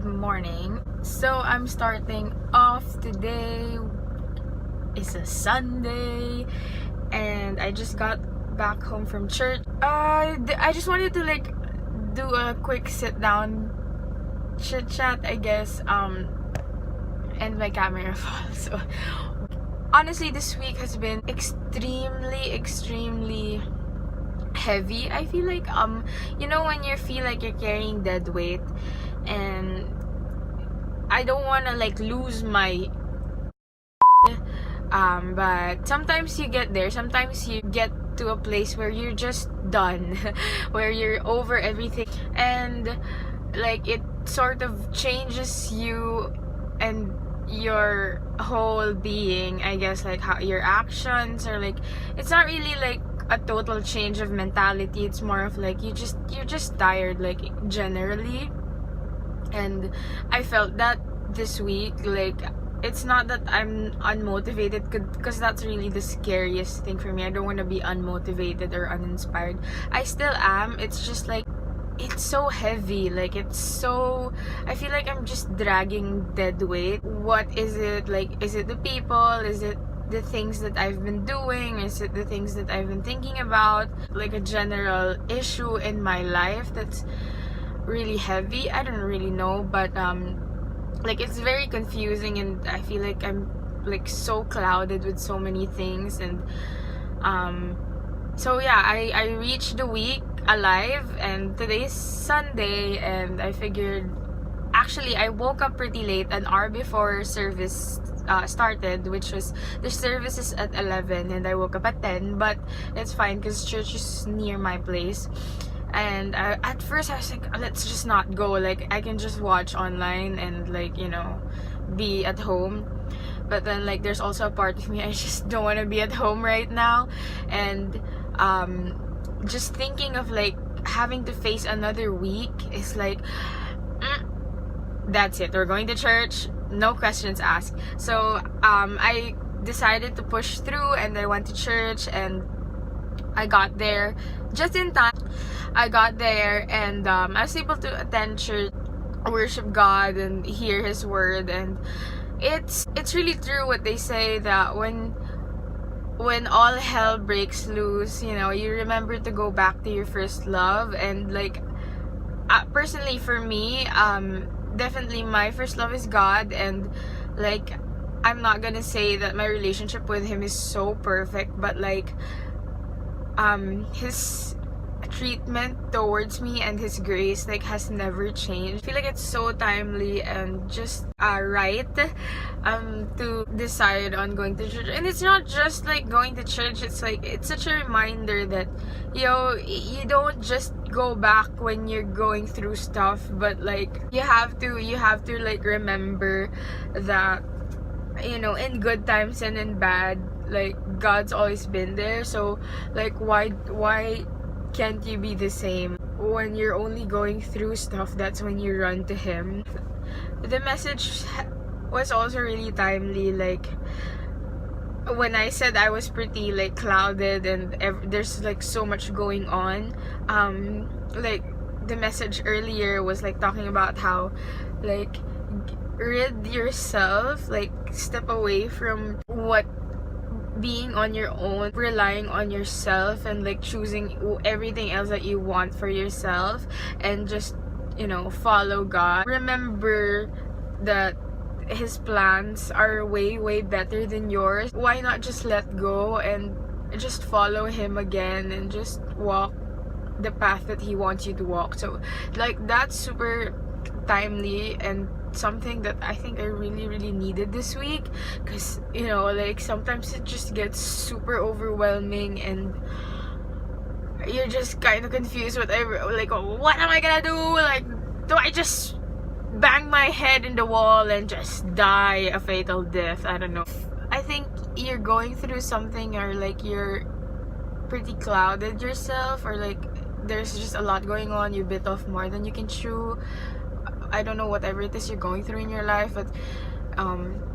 Good morning. So I'm starting off today. It's a Sunday and I just got back home from church. I just wanted to do a quick sit down chit chat, I guess, and my camera fall. So honestly, this week has been extremely heavy. I feel like when you feel like you're carrying dead weight, and I don't want to lose my but sometimes you get there. Sometimes you get to a place where you're just done where you're over everything, and it sort of changes you and your whole being, I guess, how your actions are it's not really a total change of mentality. It's more of you're just tired, generally. And I felt that this week. It's not that I'm unmotivated, because that's really the scariest thing for me. I don't want to be unmotivated or uninspired. I still am. It's just it's so heavy. I feel like I'm just dragging dead weight. What is it? Is it the people? Is it the things that I've been doing? Is it the things that I've been thinking about? A general issue in my life that's really heavy. I don't really know, but it's very confusing, and I feel like I'm so clouded with so many things. And so yeah, I reached the week alive, and today's Sunday, and I figured, actually I woke up pretty late, an hour before service started, which was, the service is at 11 and I woke up at 10, but it's fine because church is near my place. And at first I was like, let's just not go, I can just watch online and be at home. But then there's also a part of me, I just don't want to be at home right now. And just thinking of having to face another week is that's it, we're going to church, no questions asked. So I decided to push through, and I went to church, and I got there just in time. I got there, and I was able to attend church, worship God, and hear His word. And it's really true what they say, that when all hell breaks loose, you remember to go back to your first love. And personally for me, definitely my first love is God. And I'm not gonna say that my relationship with Him is so perfect, but His treatment towards me and His grace has never changed. I feel it's so timely and just right to decide on going to church. And it's not just going to church, it's it's such a reminder that you don't just go back when you're going through stuff, but you have to remember that in good times and in bad, God's always been there. So why can't you be the same when you're only going through stuff? That's when you run to Him. The message was also really timely. When I said I was pretty clouded and there's so much going on, the message earlier was talking about how rid yourself, step away from what being on your own, relying on yourself, and choosing everything else that you want for yourself, and just follow God. Remember that His plans are way better than yours. Why not just let go and just follow Him again, and just walk the path that He wants you to walk? So that's super timely, and something that I think I really needed this week, because sometimes it just gets super overwhelming, and you're just kind of confused what am I gonna do? Do I just bang my head in the wall and just die a fatal death? I don't know. I think you're going through something, or you're pretty clouded yourself, or there's just a lot going on, you bit off more than you can chew. I don't know, whatever it is you're going through in your life, but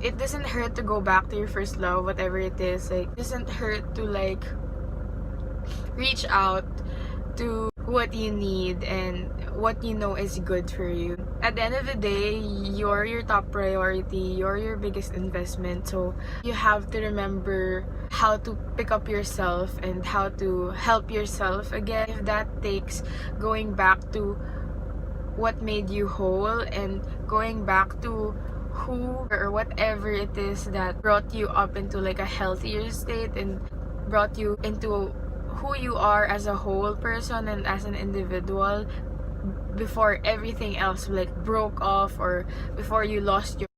it doesn't hurt to go back to your first love, whatever it is. It doesn't hurt to reach out to what you need and what you know is good for you. At the end of the day, you're your top priority, you're your biggest investment, so you have to remember how to pick up yourself and how to help yourself again. If that takes going back to what made you whole and going back to who or whatever it is that brought you up into like a healthier state and brought you into who you are as a whole person and as an individual before everything else like broke off or before you lost your,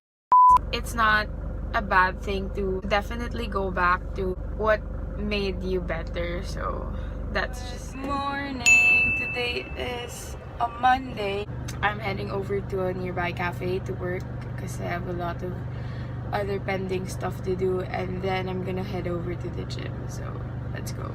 it's not a bad thing to definitely go back to what made you better. So that's just morning. Today is a Monday. I'm heading over to a nearby cafe to work because I have a lot of other pending stuff to do, and then I'm gonna head over to the gym. So let's go.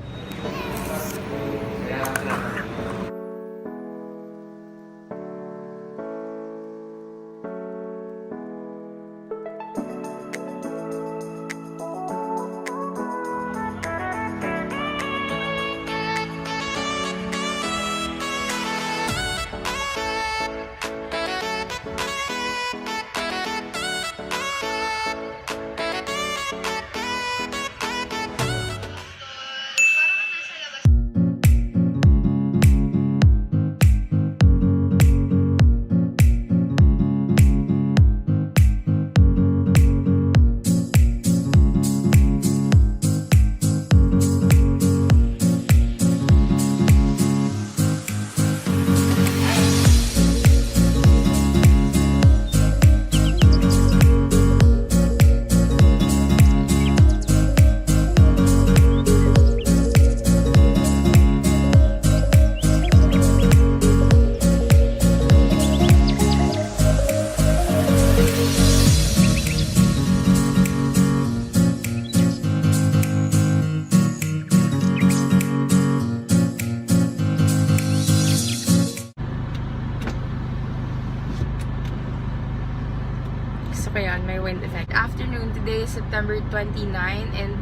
Ayan, may wind effect. Afternoon, today is September 29 and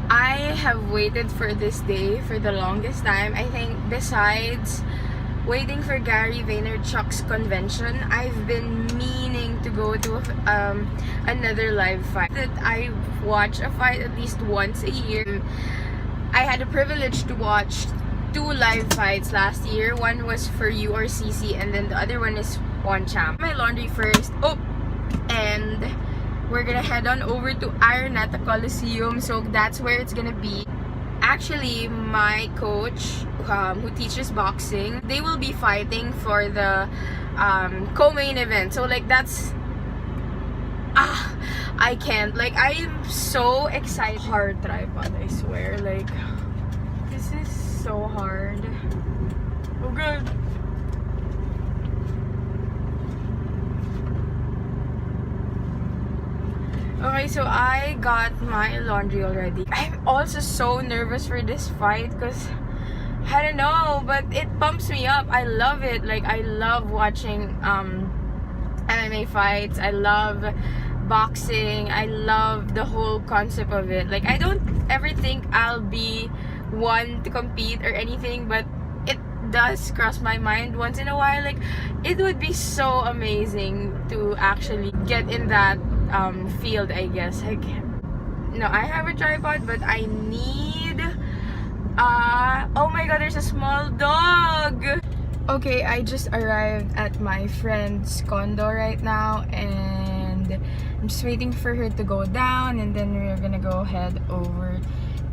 I have waited for this day for the longest time. I think besides waiting for Gary Vaynerchuk's convention, I've been meaning to go to another live fight. That I watch a fight at least once a year. I had the privilege to watch 2 live fights last year. One was for URCC and then the other one is One Champ. My laundry first. And we're gonna head on over to Araneta Coliseum, so that's where it's gonna be. Actually, my coach who teaches boxing, they will be fighting for the co-main event, so like that's I can't, like I am so excited. Hard tripod, I swear, like this is so hard. Oh god. Okay, so I got my laundry already. I'm also so nervous for this fight because I don't know, but it pumps me up. I love it. Like I love watching MMA fights. I love boxing. I love the whole concept of it. Like I don't ever think I'll be one to compete or anything, but it does cross my mind once in a while. Like it would be so amazing to actually get in that field, I guess. Like, no, I have a tripod, but I need oh my god, there's a small dog. Okay, I just arrived at my friend's condo right now and I'm just waiting for her to go down and then we're gonna go head over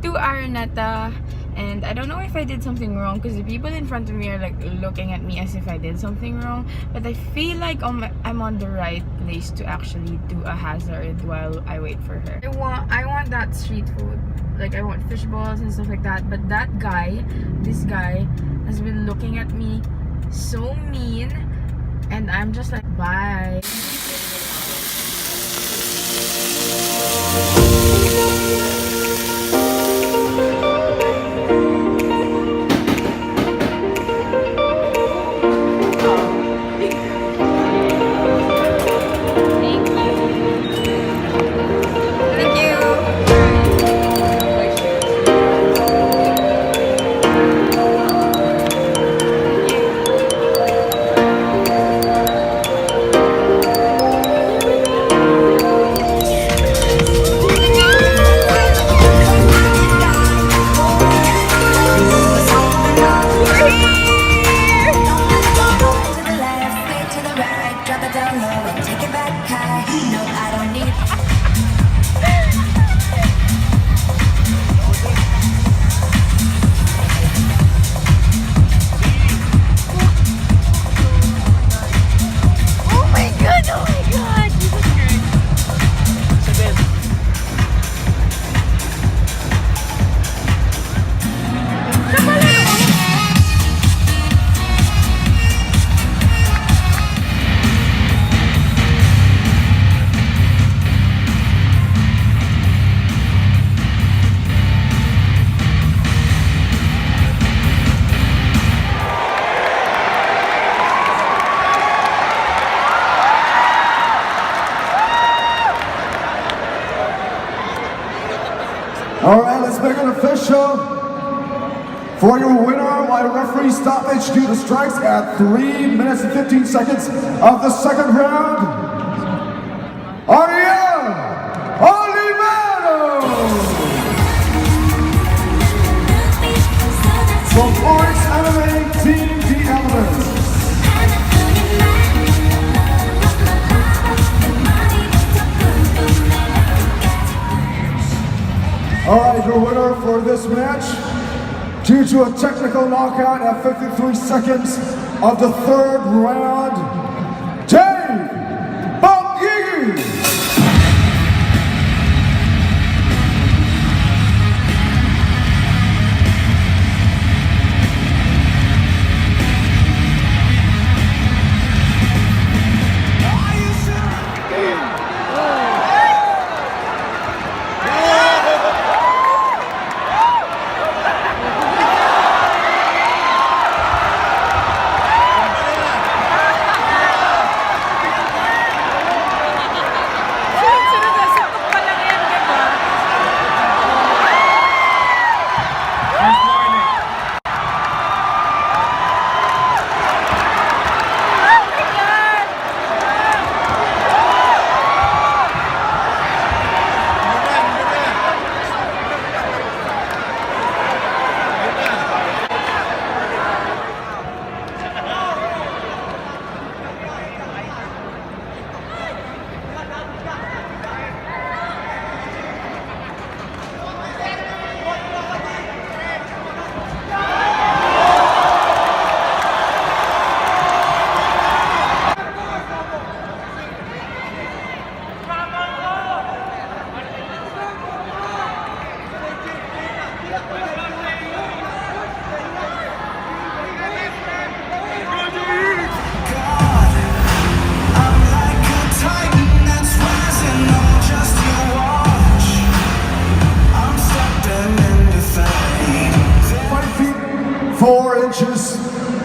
to Araneta. And I don't know if I did something wrong because the people in front of me are like looking at me as if I did something wrong, but I feel like I'm on the right place to actually do a hazard while I wait for her. I want that street food, like I want fish balls and stuff like that, but that guy, this guy has been looking at me so mean and I'm just like, bye. All right, let's make it official. For your winner by referee stoppage due to strikes at 3 minutes and 15 seconds of the second round, Ariel Olivero from Oryx MMA Team The Elements. All right, your winner for this match, due to a technical knockout at 53 seconds of the third round, Dave Bongigi!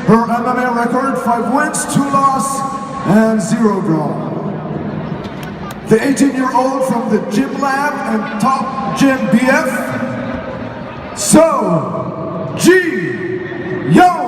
Her MMA record, 5 wins, 2 loss, and 0 draw. The 18-year-old from the Gym Lab and Top Gym BF, So Ji Young.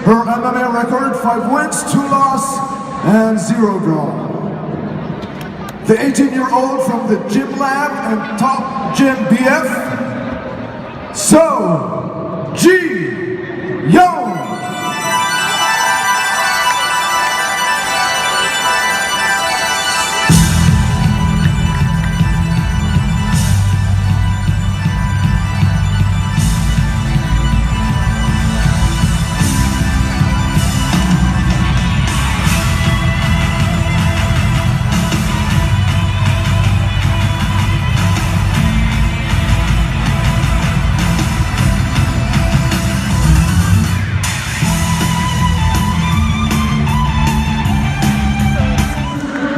Her MMA record, 5 wins, 2 loss, and 0 draw. The 18-year-old from the Gym Lab and Top Gym BF, So Ji Young.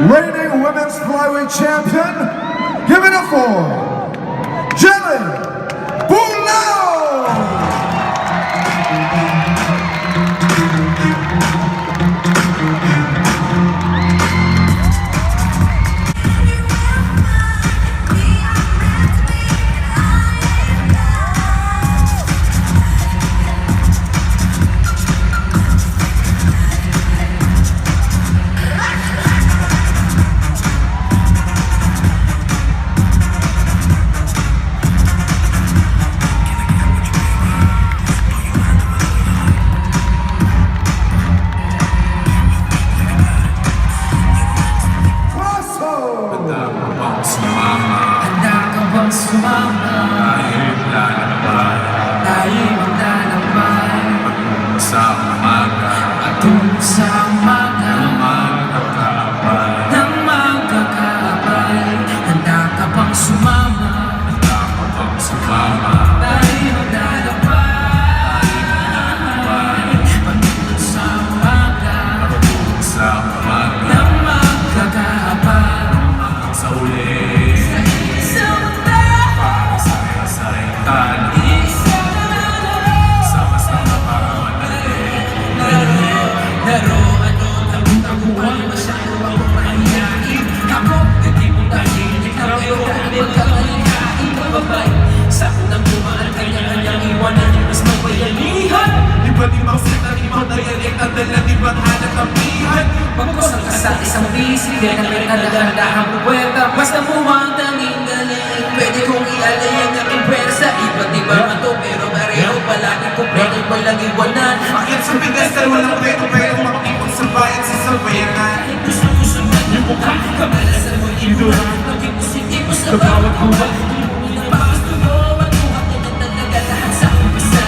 Reigning women's flyweight champion, give it up for Jelly Bulao! Sa umaga at sa umaga isip yan ang pinagdahan-dahan puweta. Basta muwang tanging galing, pwede kong ialay ang aking pwersa. Iba't iba man to, pero pareho palaging kumpleto, walang iwanan. Bakit sa pedestal walang preto, pero makipag sa bayan sa sabayanan. Kahit gusto mo sundan yung mukha, kamalasan mo inuha. Maging positibo sa bawat buwan. Pinabakas tuyo, matuhat na talaga lahat sa umpisa.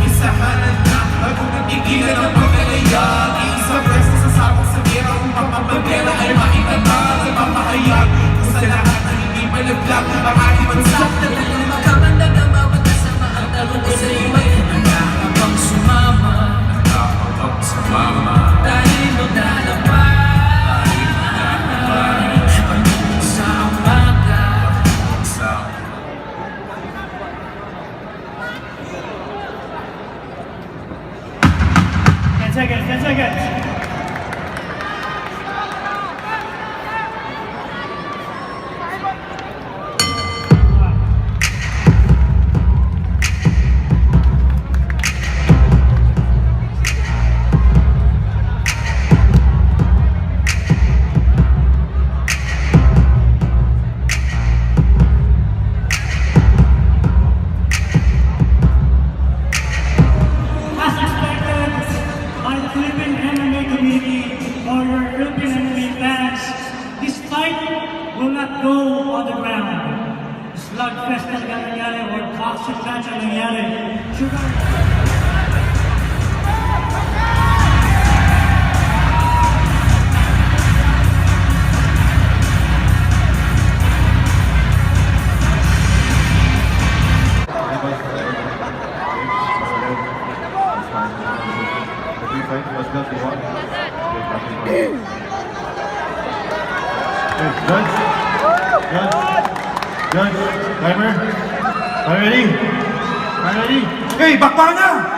Isahanan na, bago nagtigilan ang pagkalaya. Isang pwesto sa sabong sa gera, kung papapagpera ay makikita sa mamahayag. Kung sa lahat na hindi malaglag, ang ating bansa. Talagang makamandag ang bawat kasama. Ang tanong ko sa'yo ay handa ka bang sumama? Nakakapag sa mama. Dahil maglalapay pagdating sa umaga. Sa 10 seconds. As expected by the Philippine MMA community or your Philippine MMA fans, this fight will not go on the ground. Slugfest talaga nangyari or boxing match ang nangyari. Sugar. Judge, timer. Are you ready? Are you ready? Hey, bakbakan na!